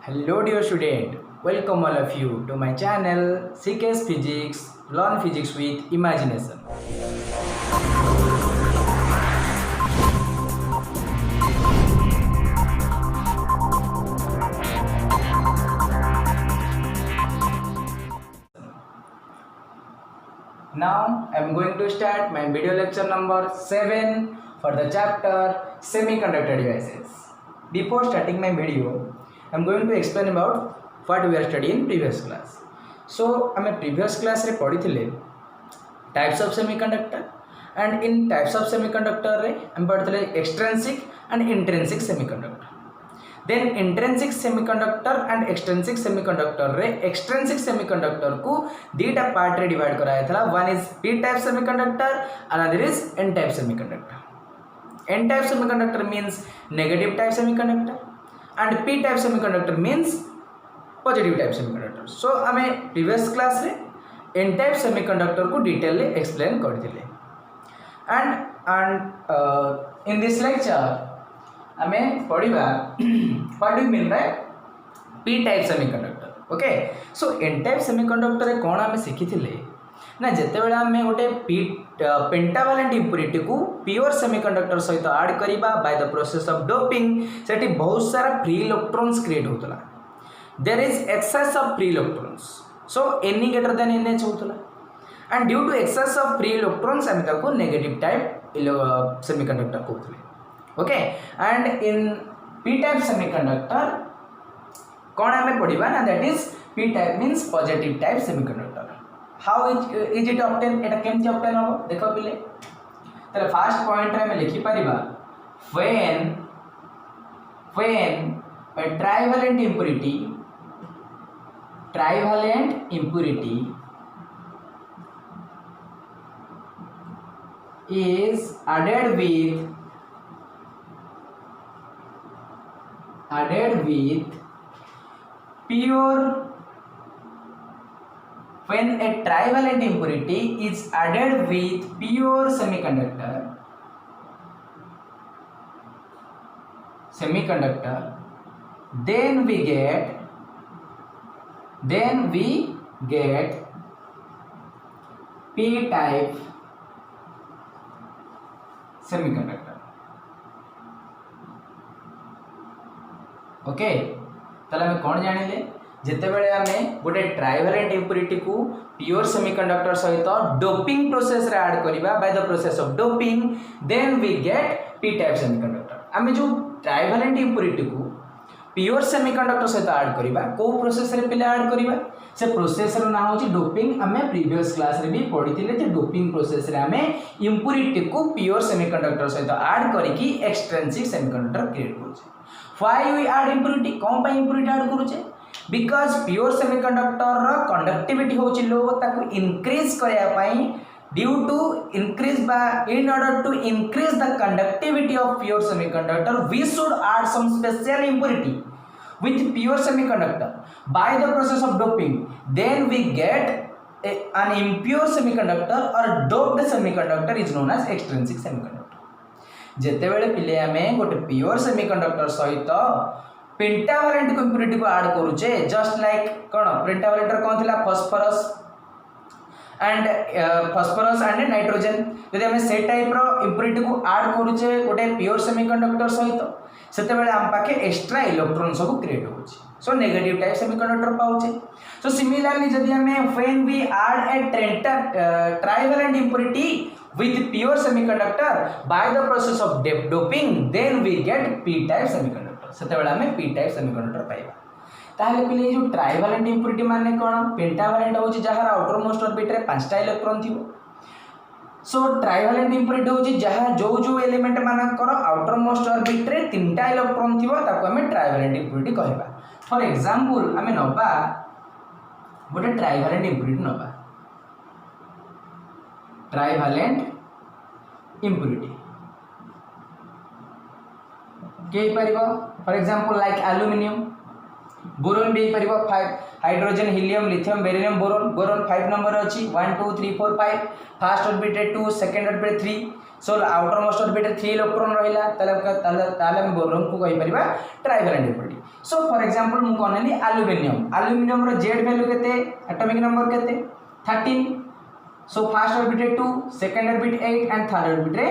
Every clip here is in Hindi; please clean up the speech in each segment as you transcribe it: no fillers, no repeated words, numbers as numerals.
Hello dear student, welcome all of you to my channel CK's Physics, Learn Physics with Imagination. Now I am going to start my video lecture number 7 for the chapter Semiconductor Devices. Before starting my video, I am going to explain about what we are studying in previous class. So, I previous class रे पढ़ी थिले types of semiconductor and in types of semiconductor रे हम पढ़ी थिले extrinsic and intrinsic semiconductor. Then intrinsic semiconductor and extrinsic semiconductor रे extrinsic semiconductor को दीटा पार्ट रे डिवाइड कराया था. One is p type semiconductor, another is n type semiconductor. N type semiconductor means negative type semiconductor and p type semiconductor means positive type semiconductor. So हमें previous class रे n type semiconductor को detail ले explain कर दिले. And in this lecture हमें पढ़िबा what do you mean by p type semiconductor. Okay, so n type semiconductor रे कोन हमें सिखिथिले ना जेते बेला हमें गोटे पेंटावैलेंट इंप्यूरिटी को प्योर सेमीकंडक्टर सहित ऐड करिबा by the process of doping सेठी बहुत सारा फ्री इलेक्ट्रॉन्स क्रिएट होतला. There is excess of free electrons, so n greater than nh होतला and due to excess of free electrons हम ताको नेगेटिव टाइप सेमीकंडक्टर कहथले. Okay, and in p type semiconductor कोन हमें पढ़िबा ना that is p type means positive type semiconductor. How is it obtain, Etah केमति obtain हो देखो पिले. तले फर्स्ट पॉइंट रे हम लिखि परिबा when a trivalent impurity is added with pure when a trivalent impurity is added with pure semiconductor then we get p type semiconductor. Okay, ताले हमें कौन जानिले जेते बेले हमें गोटे ट्राइवैलेंट इंप्यूरिटी को प्योर सेमीकंडक्टर सहित डोपिंग प्रोसेस रे ऐड करिबा by the process of doping then we get p type semiconductor. हमें जो ट्राइवैलेंट इंप्यूरिटी को प्योर सेमीकंडक्टर सहित ऐड करिबा को प्रोसेस रे पिले ऐड करिबा से प्रोसेस रो नाम होची डोपिंग. हमें प्रीवियस क्लास रे भी पढ़िथिले जे डोपिंग प्रोसेस रे हमें इंप्यूरिटी को प्योर सेमीकंडक्टर सहित ऐड करिकि एक्सट्रिंसिक सेमीकंडक्टर क्रिएट करूछे. व्हाई वी ऐड इंप्यूरिटी, कोन पय इंप्यूरिटी ऐड करूछे? बिकॉज प्योर सेमीकंडक्टर रो कंडक्टिविटी होची लो, ताको इंक्रीज करया पई due to increase in order to increase the conductivity of pure semiconductor we should add some special impurity with pure semiconductor by the process of doping, then we get an impure semiconductor or doped semiconductor is known as extrinsic semiconductor. जेते बेले पिले हमें गोटे प्योर सेमीकंडक्टर सहित पेंटावैलेंट इंप्यूरिटी को ऐड करूचे जस्ट लाइक कोन पेंटावैलेंट कोन थिला फॉस्फोरस एंड नाइट्रोजन. यदि हमें से टाइप रो इंप्यूरिटी को ऐड करूचे गोटे प्योर सेमीकंडक्टर सहित सेते बेले हम पाके एक्स्ट्रा इलेक्ट्रॉन सब क्रिएट होची, सो नेगेटिव टाइप सेमीकंडक्टर पाउचे. सो सिमिलरली यदि हमें when we add a trivalent impurity with pure semiconductor by the process of doping then we get p type semiconductor. सेते बेले हमें p type semiconductor पाइबा. ताहले पिले जो ट्राइवैलेंट इंप्यूरिटी माने कोन, पेंटावैलेंट होची जहार आउटर मोस्ट ऑर्बिट रे 5टा इलेक्ट्रॉन थिबो. सो ट्राइवैलेंट इंप्यूरिटी होची जहार जो एलिमेंट मानकर आउटर मोस्ट ऑर्बिट रे 3टा इलेक्ट्रॉन थिबो ताको हमें ट्राइवैलेंट इंप्यूरिटी कहबा. फॉर एग्जांपल हमें नबा गोटे ट्राइवैलेंट इंप्यूरिटी नबा ट्राइवैलेंट इंप्यूरिटी के परिबा. For example like aluminium boron भी परिबो 5 hydrogen helium lithium beryllium boron boron 5 number अछि 1 2 3 4 5 first orbit 2 second orbit 3 so outer most orbit 3 electron रहिला ताले हम बोरोन को कहि परिबा trivalent impurity so for example मु कोनली एल्युमिनियम रो जेड वैल्यू केते एटॉमिक नंबर केते 13 so first orbit 2 second orbit 8 and third orbit रे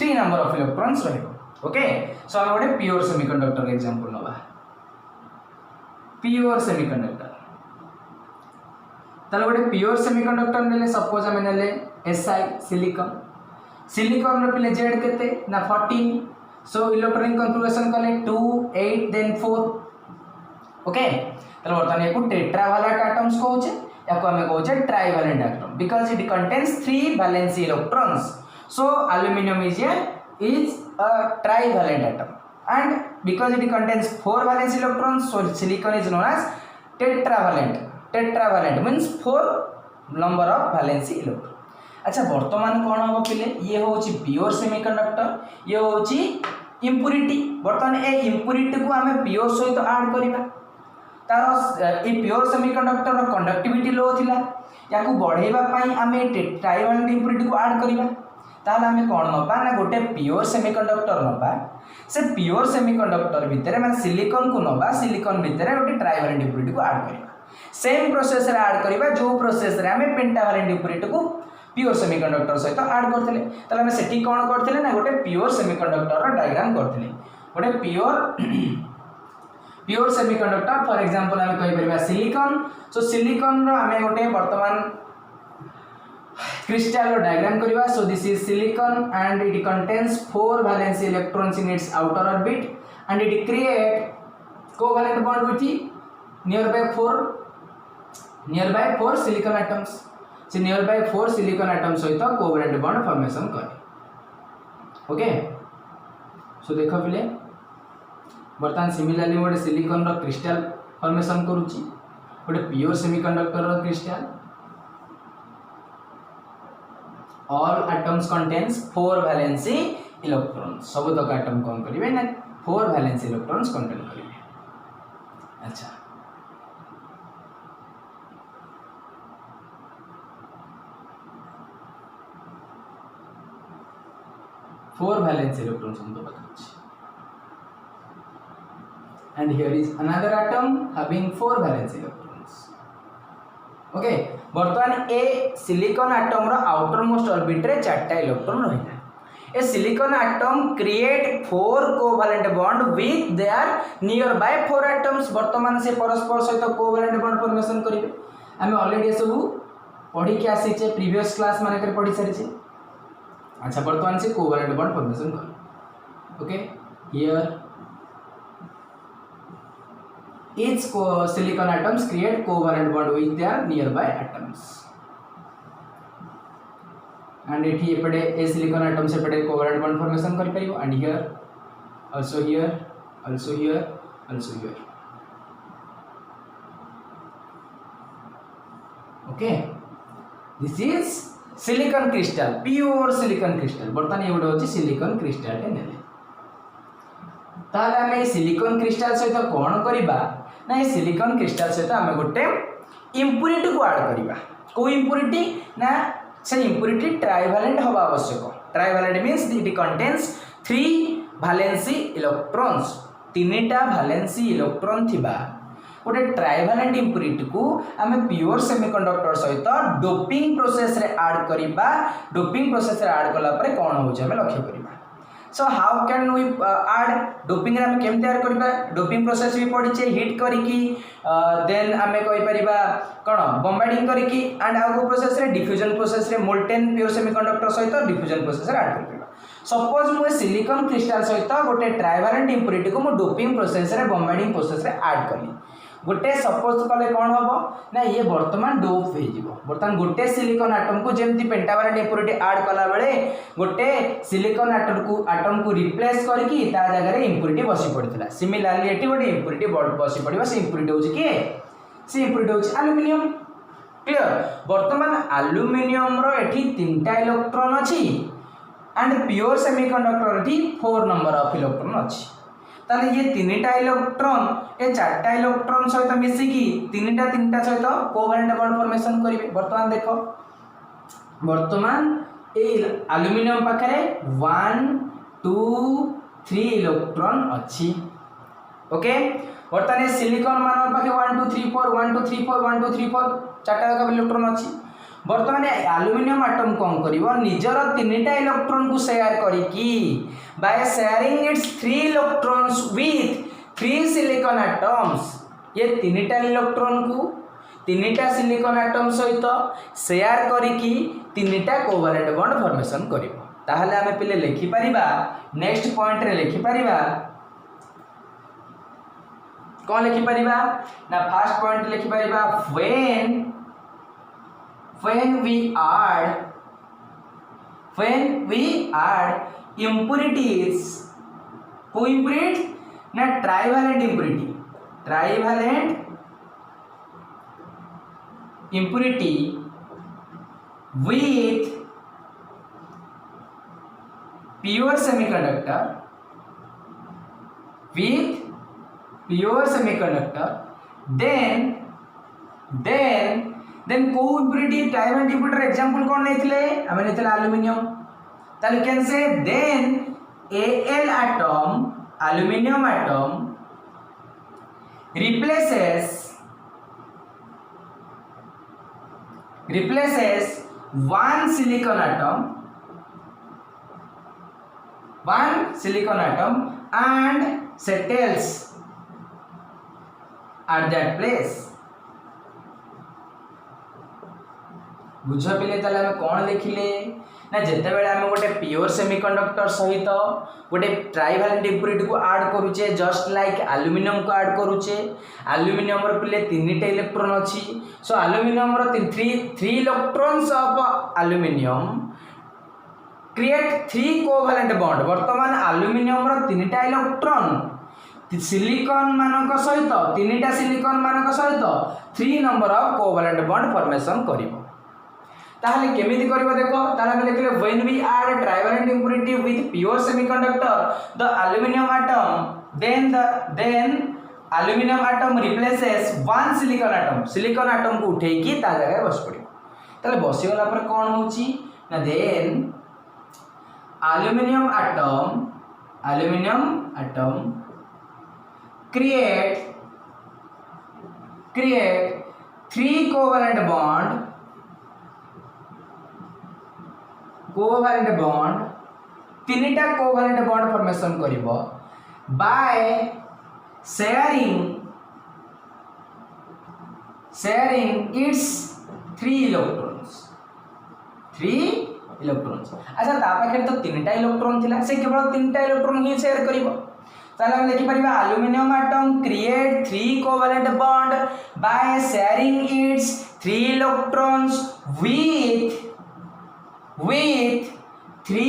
3 नंबर ऑफ इलेक्ट्रॉन्स रहइबो ओके सो हम गोटे प्योर सेमीकंडक्टर एग्जांपल नबा प्योर सेमीकंडक्टर ताले गोटे प्योर सेमीकंडक्टर नेले सपोज हम नेले Si सिलिकॉन रो पिले जेड केते ना 14 सो इलेक्ट्रॉनिक कन्फिगरेशन कले 2 8 देन 4 ओके ताले वर्तमान याकू टेट्रावैलेंट एटम्स कहउचे याकू हमें कहउचे trivalent atom because it contains 3 valency electrons so aluminium is a trivalent atom and because it contains 4 valence electrons so silicon is known as tetravalent means 4 number of valency electron अच्छा वर्तमान कौन हम पिले ये होची प्योर सेमीकंडक्टर ये होची इंप्योरिटी वर्तमान ए इंप्योरिटी को हमें प्योर सहित ऐड करिबा तार ए प्योर सेमीकंडक्टर रो कंडक्टिविटी लो थिला याकू बढ़ेबा पई हमें ट्राइवैलेंट इंप्योरिटी को ऐड करिबा ताहले हमें कौन नबा ना गोटे प्योर सेमीकंडक्टर नबा से प्योर सेमीकंडक्टर भितर माने सिलिकॉन को नबा सिलिकॉन भितर गोटे ट्राइवैलेंट इंप्योरिटी को ऐड करिबा सेम प्रोसेस रे ऐड करिबा जो प्रोसेस रे हमें पेंटावैलेंट इंप्योरिटी को प्योर सेमीकंडक्टर सहित ऐड करथिले ताले हमें सेठी कोन करथिले ना गोटे प्योर सेमीकंडक्टर रो डायग्राम करथिले गोटे प्योर सेमीकंडक्टर फॉर एग्जांपल हमें कहि परिबा सिलिकॉन सो सिलिकॉन रो हमें गोटे वर्तमान crystal diagram kariba so this is silicon and it contains 4 valence electrons in its outer orbit and it create covalent bond with nearby 4 silicon atoms so nearby 4 silicon atoms सहित covalent bond formation करे ओके सो देखो पिले बर्तमान सिमिलरली गोटे सिलिकॉन रो क्रिस्टल फॉर्मेशन करूची गोटे प्योर सेमीकंडक्टर रो crystal all atoms contains 4 valency electrons सब तक एटम कौन करिवे ना 4 valency electrons कंटेन करिवे अच्छा 4 valency electrons हम तो बताउछि and here is another atom having 4 valency electrons okay वर्तमान ए सिलिकॉन एटम रो आउटर मोस्ट ऑर्बिट रे 4टा इलेक्ट्रॉन रहिला ए silicon atom create 4 covalent bond with their nearby 4 atoms वर्तमान से परस्पर सहित कोवैलेंट बॉन्ड फॉर्मेशन करिवे हमें ऑलरेडी सब पढ़ी के आसी छे प्रीवियस क्लास माने कर पढ़ी सारी छे अच्छा वर्तमान से कोवैलेंट बॉन्ड फॉर्मेशन कर okay here each silicon atoms create covalent bond with their nearby atoms and एठी एपडे ए silicon atom से पडे covalent bond formation करि परिबो and here also here also here also here okay this is silicon crystal pure silicon crystal बर्तन ये होची silicon crystal ने ताले हमें सिलिकॉन क्रिस्टल सहित कोन करिबा ना ये सिलिकॉन क्रिस्टल सहित हमें गोटे इंप्योरिटी को ऐड करिबा को इंप्योरिटी ना से इंप्योरिटी ट्राइवैलेंट होबा आवश्यक trivalent means it contains 3 valency electrons 3टा वैलेंसी इलेक्ट्रॉन थिबा गोटे ट्राइवैलेंट इंप्योरिटी को हमें प्योर सेमीकंडक्टर सहित डोपिंग प्रोसेस रे ऐड करिबा डोपिंग प्रोसेस रे ऐड कला परे कोन होचे हमें लक्ष्य करिबा so how can we add doping रे हम केम तैयार करबा डोपिंग प्रोसेस भी पड़ी छे हीट करिकी देन हमें कहि परिबा कोन बॉम्बार्डिंग करिकी एंड आगो प्रोसेस रे डिफ्यूजन प्रोसेस रे मोल्टेन प्योर सेमीकंडक्टर सहित डिफ्यूजन प्रोसेस रे ऐड करबा सपोज मु सिलिकॉन क्रिस्टल सहित गोटे ट्राइवैलेंट इंप्योरिटी को मु डोपिंग प्रोसेस रे बॉम्बार्डिंग प्रोसेस रे ऐड करली गोटे सपोज कले कौन हम ना ये वर्तमान डोप हो बर्तमान गोटे सिलिकॉन एटम को जमती पेंटावैलेंट इंप्योरिटी ऐड कला बेले गोटे सिलिकॉन एटम को रिप्लेस करके ता जगह रे इंप्योरिटी बसी पड़ता सिमिलरली एटी गोटे इंप्योरिटी बसी पड़ो से इंप्योरिटी होची किए से इंप्योरिटी होची एल्युमिनियम क्लियर वर्तमान एल्युमिनियम रो एठी 3टा इलेक्ट्रॉन अछि एंड प्योर सेमीकंडक्टर एठी 4 नंबर ऑफ इलेक्ट्रॉन अछि ताले ये तीनटा इलेक्ट्रॉन ए चारटा इलेक्ट्रॉन सहित मिसिकी तीनटा सहित कोवैलेंट बॉन्ड फॉर्मेशन करिवे। वर्तमान देखो वर्तमान ए एल्युमिनियम पाखरे 1 2 3 इलेक्ट्रॉन अछि। ओके वर्तमान सिलिकॉन मान पाखे 1 2 3 4 1 2 3 4 1 2 3 4 चारटा इलेक्ट्रॉन अछि। वर्तमान एल्युमिनियम एटम कौन करिवो निजर तीनटा इलेक्ट्रॉन को शेयर करिकी bye sharing its 3 electrons with 3 silicon atoms ये तीनटा इलेक्ट्रॉन को तीनटा सिलिकॉन एटम सहित शेयर करिकी तीनटा कोवैलेंट बॉन्ड फॉर्मेशन करिवो। ताहले हमें पहिले लिखि परिबा नेक्स्ट पॉइंट रे लिखि परिबा कौन लिखि परिबा ना फर्स्ट पॉइंट लिखि परिबा when we add impurities co-impurity na trivalent impurity with pure semiconductor then co-impurity trivalent impurity example कौन लेथिले हमें लेथिले एल्युमिनियम ताले you can say then aluminum atom replaces one silicon atom and settles at that place। बुझ पिले ताले हमें कौन लिखिले ना जेते बेले हमें गोटे प्योर सेमीकंडक्टर सहित गोटे ट्राइवैलेंट इम्प्यूरिटी को ऐड करूचे जस्ट लाइक एल्युमिनियम को ऐड करूचे। एल्युमिनियम रो पिले तीनटा इलेक्ट्रॉन अछि सो एल्युमिनियम रो 3 electrons of aluminium create 3 covalent bond. वर्तमान एल्युमिनियम रो तीनटा इलेक्ट्रॉन सिलिकॉन मानक सहित तीनटा सिलिकॉन मानक सहित 3 number of covalent bond formation करिवो। ताहले केमिति करिवो देखो ताहले हम लिखले when we add a trivalent impurity with pure semiconductor the aluminum atom then aluminum atom replaces one silicon atom को उठेई की ता जगह बस पड़ियो। ताहले बसी गला पर कोन होची ना then aluminum atom create 3 covalent bond तीनटा कोवैलेंट बॉन्ड फॉर्मेशन करिवो बाय शेयरिंग इट्स 3 इलेक्ट्रॉन्स। अच्छा ता पाखे तो तीनटा इलेक्ट्रॉन थिला से केवल तीनटा इलेक्ट्रॉन ही शेयर करिवो। ताले हम लिखि परिबा aluminium atom create 3 covalent bond by sharing its 3 electrons with 3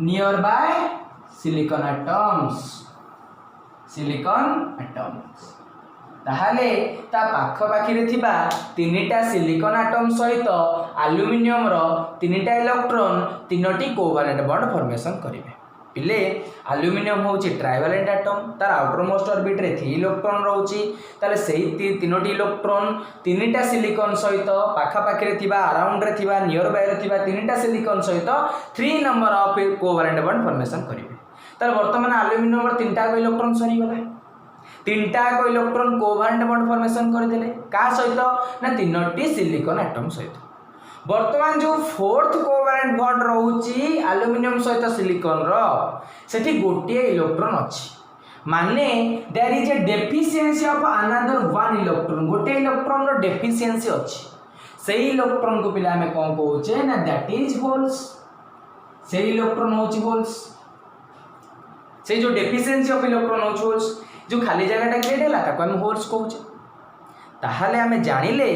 nearby silicon atoms ताहले ता पाख पाखी रे थिबा तीनटा सिलिकॉन एटम सहित एल्युमिनियम रो तीनटा इलेक्ट्रॉन तीनोटी कोवैलेंट बॉन्ड फॉर्मेशन करिवे। पिले एल्युमिनियम होची ट्राइवैलेंट एटम तार आउटर मोस्ट ऑर्बिट रे 3 इलेक्ट्रॉन रहउची ताले सेही तीनोटी इलेक्ट्रॉन तीनटा सिलिकॉन सहित पाखा पाखी रे थिबा अराउंड रे थिबा नियर बाय रे थिबा तीनटा सिलिकॉन सहित 3 number of covalent bond formation करिवे। तार वर्तमान एल्युमिनियम रो तीनटा को इलेक्ट्रॉन सरी गला तीनटा को इलेक्ट्रॉन कोवैलेंट बॉन्ड फॉर्मेशन कर देले का सहित ना तीनोटी सिलिकॉन एटम सहित। वर्तमान जो फोर्थ कोवैलेंट बॉन्ड रहउची एल्युमिनियम सहित सिलिकॉन रो सेठी गोटिए इलेक्ट्रॉन अछि माने there is a deficiency of another one electron गोटे इलेक्ट्रॉन रो डेफिशिएंसी अछि सेही इलेक्ट्रॉन को पिला में कोन कहउचे ना दैट इज होल्स। सेही इलेक्ट्रॉन होची होल्स से जो डेफिशिएंसी ऑफ इलेक्ट्रॉन होची होल्स जो खाली जगहटा क्रिएट होला ताको हम होल्स कहउचे। ताहले हमें जानिले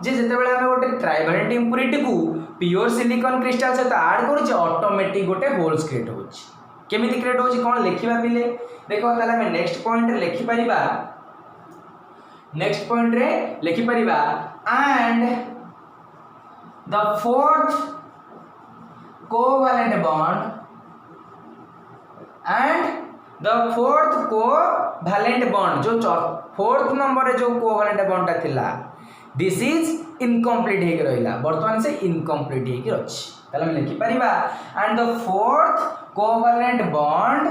जे जेतेबेले हमें गोटे ट्राइवैलेंट इम्प्यूरिटी को प्योर सिलिकॉन क्रिस्टल सहित ऐड करूचे ऑटोमेटिक गोटे होल्स क्रिएट होची। केमिति क्रिएट होची कोन लिखिबा पिले देखो ताले हमें नेक्स्ट पॉइंट रे लिखि परिबा and the fourth covalent bond and the fourth covalent bond जो फोर्थ नंबर जो कोवैलेंट बॉन्ड थिला दिस इज इनकम्प्लीट हेक रहिला वर्तमान से इनकम्प्लीट हेक अछि ताले हम लिखि परिबा and the fourth covalent bond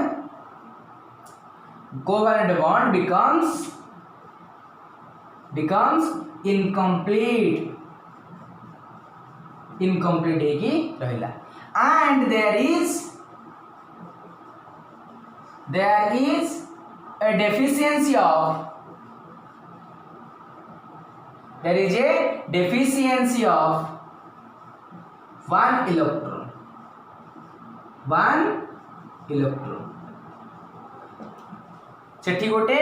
becomes incomplete हेकी रहिला and there is a deficiency of one electron सेठी गोटे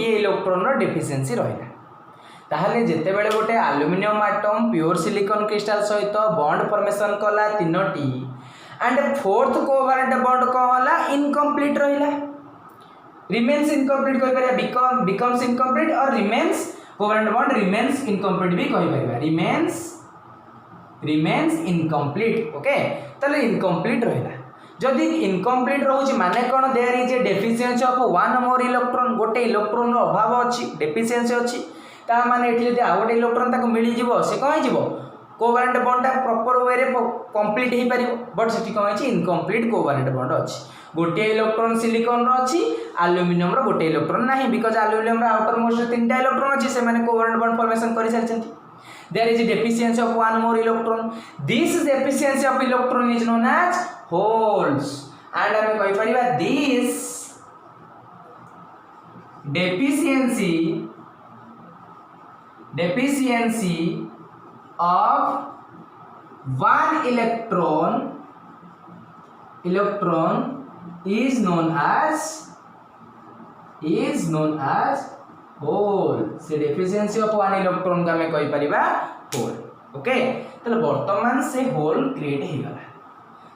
इलेक्ट्रॉन रो डेफिशिएंसी रहिला ताहले जेते बेले गोटे aluminium atom pure silicon crystal सहित बॉन्ड फॉर्मेशन कला तीनोटी एंड फोर्थ कोवैलेंट बॉन्ड को होला इनकम्प्लीट रहिला रिमेन्स इनकम्प्लीट कहि परिया becomes incomplete और remains covalent bond remains incomplete भी कहि परिया रिमेन्स इनकम्प्लीट ओके ताले इनकम्प्लीट रहिला जदि इनकम्प्लीट रोच माने कोन there is a deficiency of one more electron गोटे इलेक्ट्रॉन रो अभाव अछि डेफिशिएंसी अछि ता माने एठी जदि आ गोटे इलेक्ट्रॉन ताको मिली जिवो से कहि जिवो कोवैलेंट बॉन्ड प्रॉपर वे रे कंप्लीट हे परिबो बट सेठी कोन अछि इनकम्प्लीट कोवैलेंट बॉन्ड अछि गोटे इलेक्ट्रॉन सिलिकॉन रो अछि एल्युमिनियम रो गोटे इलेक्ट्रॉन नाही बिकॉज़ एल्युमिनियम रो आउटर मोस्ट तीनटा इलेक्ट्रॉन अछि से माने कोवैलेंट बॉन्ड फॉर्मेशन करि सारछंती there is a deficiency of one more electron this deficiency of electron is known as holes and hame koi pariba this deficiency of one electron is known as hole से डेफिशिएंसी ऑफ वन इलेक्ट्रॉन का मैं कहि परिबा होल ओके तले वर्तमान से होल क्रिएट हे गला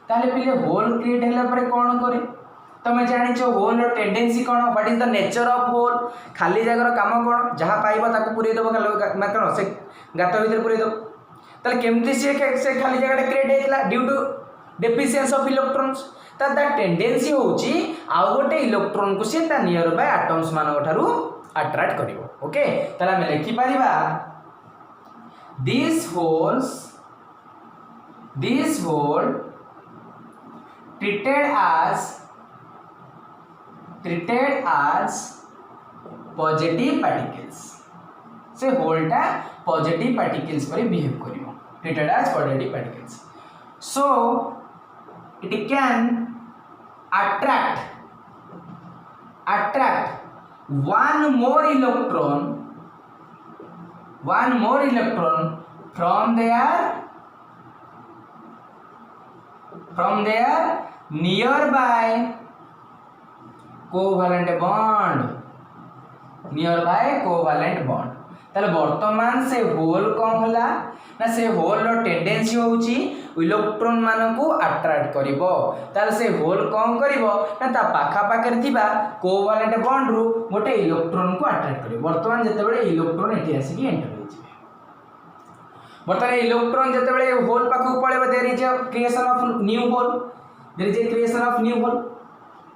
ताले पिले होल क्रिएट हैला परे कोन करे तमे जानि छो होल रो टेंडेंसी कोन what is the nature of hole खाली जगह काम कोन जहा पाइबा ताको पुरे देबो मतलब से गात भीतर पुरे देबो ताले केमति से खाली जगह क्रिएट हेतला due to deficiency of electrons ता टेंडेंसी होची आ गोटे इलेक्ट्रॉन को से ता नियर बाय एटम्स मानको ठारू अट्रैक्ट करिवो ओके तला में लिखि परिबा this hole treated as positive particles से होलटा पॉजिटिव पार्टिकल्स पर behave करिवो treated as positive particles so it can attract one more electron from their nearby covalent bond ताले वर्तमान से होल कौन होला ना से होल रो टेंडेंसी होउची इलेक्ट्रॉन मानकू अट्रैक्ट करिवो ताले से होल कौन करिवो ना ता पाखा पाकर थिबा कोवैलेंट बॉन्ड रु गोटे इलेक्ट्रॉन को अट्रैक्ट करिवो वर्तमान जते बेले इलेक्ट्रॉन एठी आसी की एंटर होई जिवे वर्तमान इलेक्ट्रॉन जते बेले होल पाखु पळेबो there is creation of new hole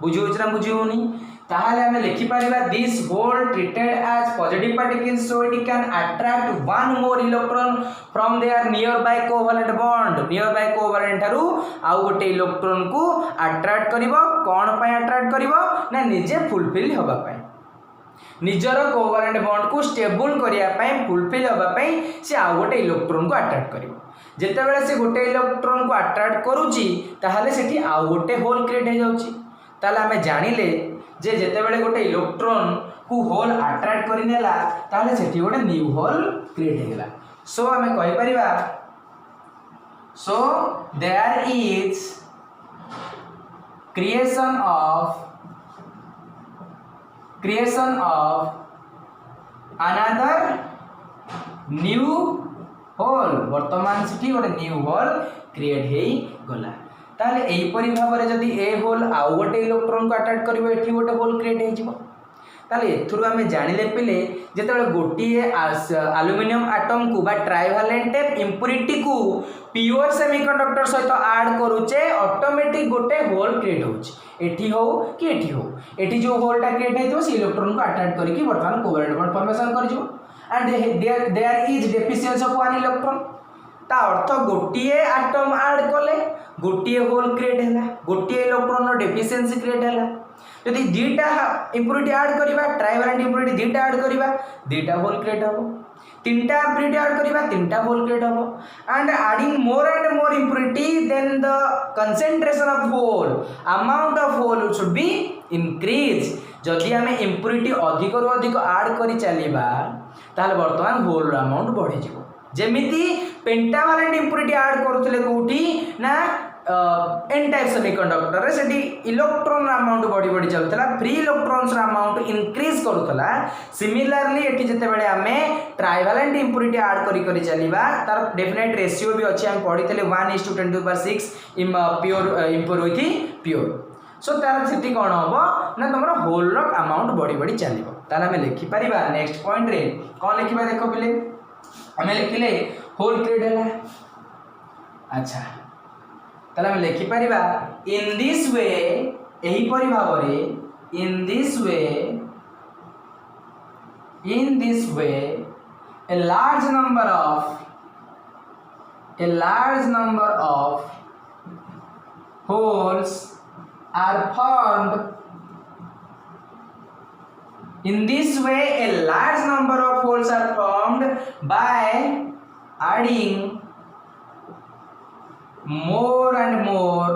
बुझियो ना बुझियोनी ताहले हमें लिखि परिबा this hole treated as positive particles so it can attract one more electron from their nearby covalent थारु आ गोटे इलेक्ट्रॉन को अट्रैक्ट करिवो कोन पय अट्रैक्ट करिवो ना निजे फुलफिल होबा पय निजर कोवैलेंट बॉन्ड को स्टेबल करिया पय फुलफिल होबा पय से आ गोटे इलेक्ट्रॉन को अट्रैक्ट करिवो जेते बेले से गोटे इलेक्ट्रॉन को अट्रैक्ट करूची ताहले सेठी आ गोटे होल क्रिएट हे जाउची ताले हमें जानिले जे जेते बेले गोटे इलेक्ट्रॉन को होल अट्रैक्ट करि नेला ताले सेठी गोटे न्यू होल क्रिएट हे गेला सो हमें कहि परिबा so there is creation of another new hole वर्तमान सेठी गोटे न्यू होल क्रिएट हे गला ताले एही परि भाबरे जदी ए होल आ गोटे इलेक्ट्रॉन को अट्रैक्ट करिवो एठी गोटे होल क्रिएट हे जिवो ताले एथुरु आमे जानिले पिले जेतेबेले गोटिए एल्युमिनियम एटम को बा ट्राइवैलेंट इंप्युरिटी को प्योर सेमीकंडक्टर सहित ऐड करूचे ऑटोमेटिक गोटे होल क्रिएट होउची एठी हो कि एठी हो एठी जो होलटा क्रिएट हेतो से इलेक्ट्रॉन को अट्रैक्ट करके वर्तमान कोवेलेंट बॉन्ड फॉर्मेशन कर जो and there is deficiency of one electron ता अर्थ गोटिए एटम ऐड कले गोटिए होल क्रिएट हैला गोटिए इलेक्ट्रॉन रो डेफिशिएंसी क्रिएट हैला यदि दुईटा इंप्युरिटी ऐड करिबा ट्राइवैलेंट इंप्युरिटी दुईटा ऐड करिबा दुईटा होल क्रिएट हबो तीनटा इंप्युरिटी ऐड करिबा तीनटा होल क्रिएट हबो and adding more and more impurity then the concentration of hole amount of hole should be increase जदि आमे इंप्युरिटी अधिक रु अधिक ऐड करि चलीबा ताले वर्तमान होल रो अमाउंट बढ़ी जिवो जेमिति पेंटावैलेंट इंप्युरिटी ऐड करूथिले कोठी ना एन टाइप सेमीकंडक्टर रे सेठी इलेक्ट्रॉन अमाउंट बढ़ी बढ़ी चलतला फ्री इलेक्ट्रॉन्स अमाउंट इंक्रीज करूतला सिमिलरली एठी जते बेले हमें ट्राइवैलेंट इंप्युरिटी ऐड करी करी चलीबा तार डेफिनेट रेशियो भी अछि हम पढितले 1:10⁻⁶ pure impure with pure so तार सेठी कोन होबो ना तमरो होल रो अमाउंट बढ़ी बढ़ी चलीबो ताला हमें लिखि परिबा नेक्स्ट पॉइंट रे कोन लिखिबा देखो पिले हमें लिखिले होल क्रिएट हैला अच्छा ताला हम लिखि परिबा इन दिस वे एही परि भाबरे in this way a large number of holes are formed in this way a large number of holes are formed by adding more and more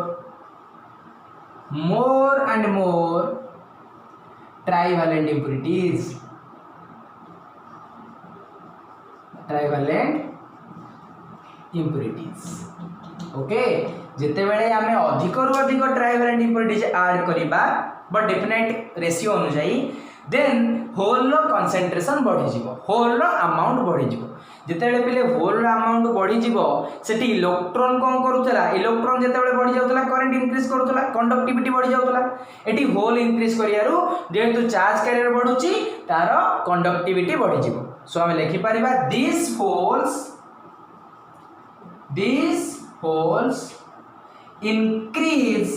trivalent impurities okay जेते बेले आमे अधिक रु अधिक ट्राइवैलेंट इंप्युरिटीज ऐड करिबा बट डेफिनेट रेशियो अनुसार देन होल रो कंसंट्रेशन बढ़ी जिवो होल रो अमाउंट बढ़ी जिवो जेतेबेले पिले होल रो अमाउंट बढ़ी जिवो सेठी इलेक्ट्रॉन कोन करूतला इलेक्ट्रॉन जेतेबेले बढ़ी जाउतला करंट इंक्रीज करूतला कंडक्टिविटी बढ़ी जाउतला एठी होल इंक्रीज करियारु जेतु चार्ज कैरियर बढ़ुची तारो कंडक्टिविटी बढ़ी जिवो सो हम लिखि परिबा these holes increase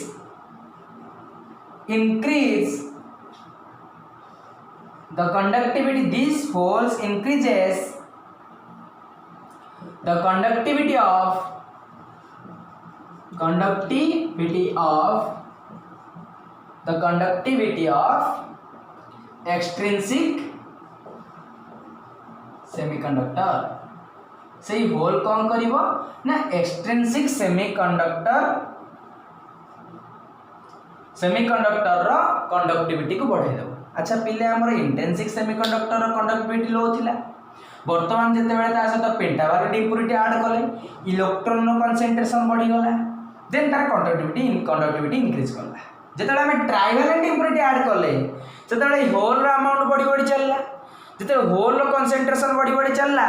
the conductivity these holes increases the conductivity of extrinsic semiconductor से होल कौन करिवो ना एक्सट्रिंसिक सेमीकंडक्टर रो कंडक्टिविटी को बढ़ाई देबो अच्छा पिले हमर इंटेंसिक सेमीकंडक्टर रो कंडक्टिविटी लो थिला वर्तमान जते बेले ता सहित पेंटावैलेंट इंप्युरिटी ऐड कले इलेक्ट्रॉन रो कंसंट्रेशन बढ़ी गला देन तार कंडक्टिविटी इंक्रीज करला जते बेले हम ट्राइवैलेंट इंप्युरिटी ऐड कले जते बेले होल रो अमाउंट बढ़ी बढ़ी चलला जिते होल रो कंसंट्रेशन बढ़ी बढ़ी चलला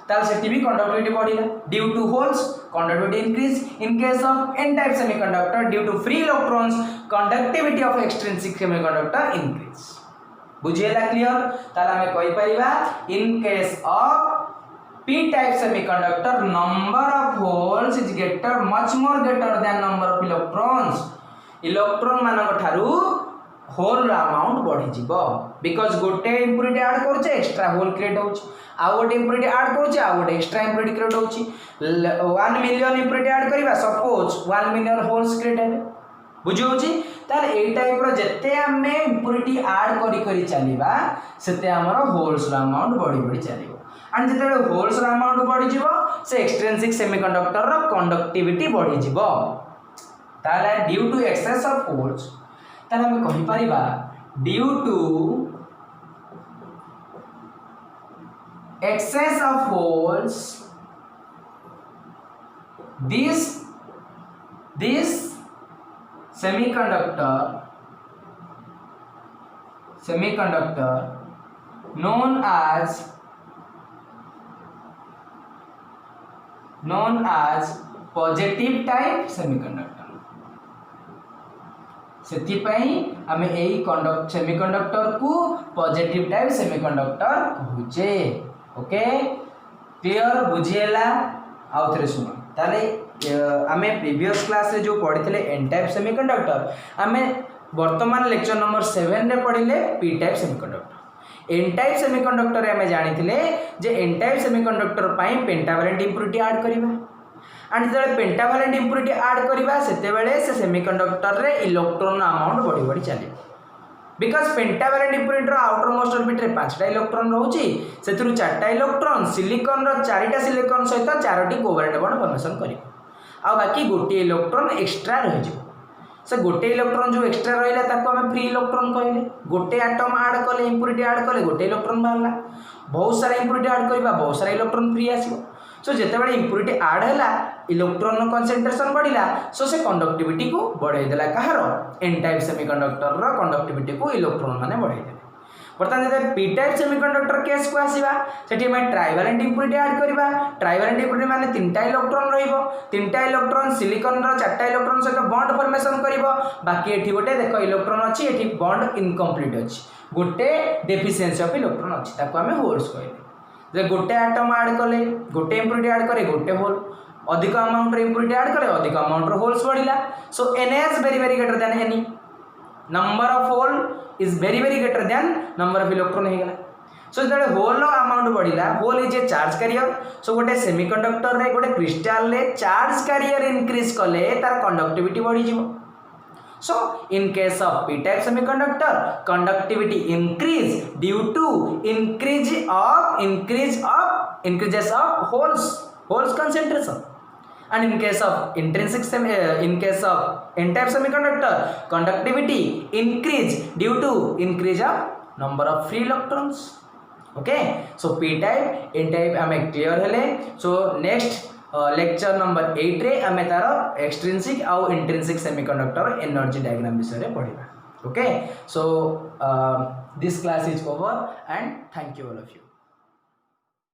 ताल सेठी भी कंडक्टिविटी बढ़िला due to holes conductivity increase in case of N type semiconductor due to free electrons conductivity of extrinsic semiconductor increase बुझिएला क्लियर ताला हमें कहि परिबा in case of p type semiconductor number of holes is much more greater than number of electron मानक ठारू होल अमाउंट बढ़ी जीवो बिकॉज गोटे इंप्युरिटी ऐड करछे एक्स्ट्रा होल क्रिएट होउछ आ गोटे इंप्युरिटी ऐड करछे आ गोटे एक्स्ट्रा इंप्युरिटी क्रिएट होउछ 1 मिलियन इंप्युरिटी ऐड करिबा सपोज 1 मिलियन होल्स क्रिएट हेबे बुझियोछि तार ए टाइप रो जत्ते हमें इंप्युरिटी ऐड करी करी चलीबा सेते हमर होल्स रो अमाउंट बढ़ी बढ़ी चलीबो एंड जते होल्स रो अमाउंट बढ़ी जीवो से एक्सट्रिंसिक सेमीकंडक्टर रो कंडक्टिविटी बढ़ी जीवो ताले due to excess of holes ताले हम कहि परिबा due to excess of holes this semiconductor known as positive type semiconductor सेथिपाई आमे एई सेमीकंडक्टर को पॉजिटिव टाइप सेमीकंडक्टर कहूचे। ओके क्लियर बुझिएला आउ थरे सुनो ताले आमे प्रीवियस क्लास रे जो पढ़िथिले एन टाइप सेमीकंडक्टर आमे वर्तमान लेक्चर नंबर 7 रे पढ़िले P type semiconductor. N type semiconductor रे आमे जानिथिले जे एन टाइप सेमीकंडक्टर पई पेंटावैलेंट इंप्युरिटी ऐड करबा एंड जब पेंटावैलेंट इंप्युरिटी ऐड करबा सेते बेले से सेमीकंडक्टर रे इलेक्ट्रॉन अमाउंट बढ़ी बढ़ी चले बिकॉज पेंटावैलेंट इंप्युरिटी रो आउटर मोस्ट ऑर्बिट रे 5टा इलेक्ट्रॉन रहउची सेतरु 4टा इलेक्ट्रॉन सिलिकॉन रो 4टा सिलिकॉन सहित 4टी कोवैलेंट बॉन्ड फॉर्मेशन करिवो आ बाकी गोटे इलेक्ट्रॉन एक्स्ट्रा रहि जो से गोटे इलेक्ट्रॉन जो एक्स्ट्रा रहिला ताको हमें फ्री इलेक्ट्रॉन कहले गोटे एटम ऐड कले इंप्युरिटी ऐड कले गोटे इलेक्ट्रॉन बाहरला बहुत सारा इंप्युरिटी ऐड करबा बहुत सारा इलेक्ट्रॉन फ्री आसीबो सो जेतेबेले इंप्युरिटी ऐड हैला इलेक्ट्रॉन कंसंट्रेशन बढ़िला सो से कंडक्टिविटी को बढ़ाई देला कहार एन टाइप सेमीकंडक्टर रो कंडक्टिविटी को इलेक्ट्रॉन माने बढ़ाई देले। बर्तमान जब पी टाइप सेमीकंडक्टर केस को आसीबा सेठी मैं ट्राइवैलेंट इंप्युरिटी ऐड करबा ट्राइवैलेंट इंप्युरिटी माने 3टा इलेक्ट्रॉन रहइबो 3टा इलेक्ट्रॉन सिलिकॉन रो 4टा इलेक्ट्रॉन सहित बॉन्ड फॉर्मेशन करिवो बाकी एठी गोटे देखो इलेक्ट्रॉन अछि एठी बॉन्ड इनकम्प्लीट अछि गोटे डेफिशिएंसी ऑफ इलेक्ट्रॉन अछि ताको हमें होल्स कहले जे गोटे एटम ऐड कले गोटे इंप्युरिटी ऐड करे गोटे होल अधिक अमाउंट रे इंप्युरिटी ऐड करे अधिक अमाउंट रे होल्स बढ़िला so NaS very very greater than Ni number of hole is very very greater than number of electron हे गला सो जदे होल रो अमाउंट बढ़िला hole is a charge carrier so गोटे सेमीकंडक्टर रे गोटे क्रिस्टल रे चार्ज कैरियर इंक्रीज कले तार कंडक्टिविटी बढ़ी जिवो so in case of p type semiconductor conductivity increase due to increases of holes concentration and in case of in case of n type semiconductor conductivity increase due to increase of number of free electrons okay so p type n type ame clear hele so next lecture number 8 रे आमे तार एक्सट्रिंसिक आउ इंट्रिंसिक सेमीकंडक्टर एनर्जी डायग्राम विषय रे पढिबा okay so this class is over and thank you all of you.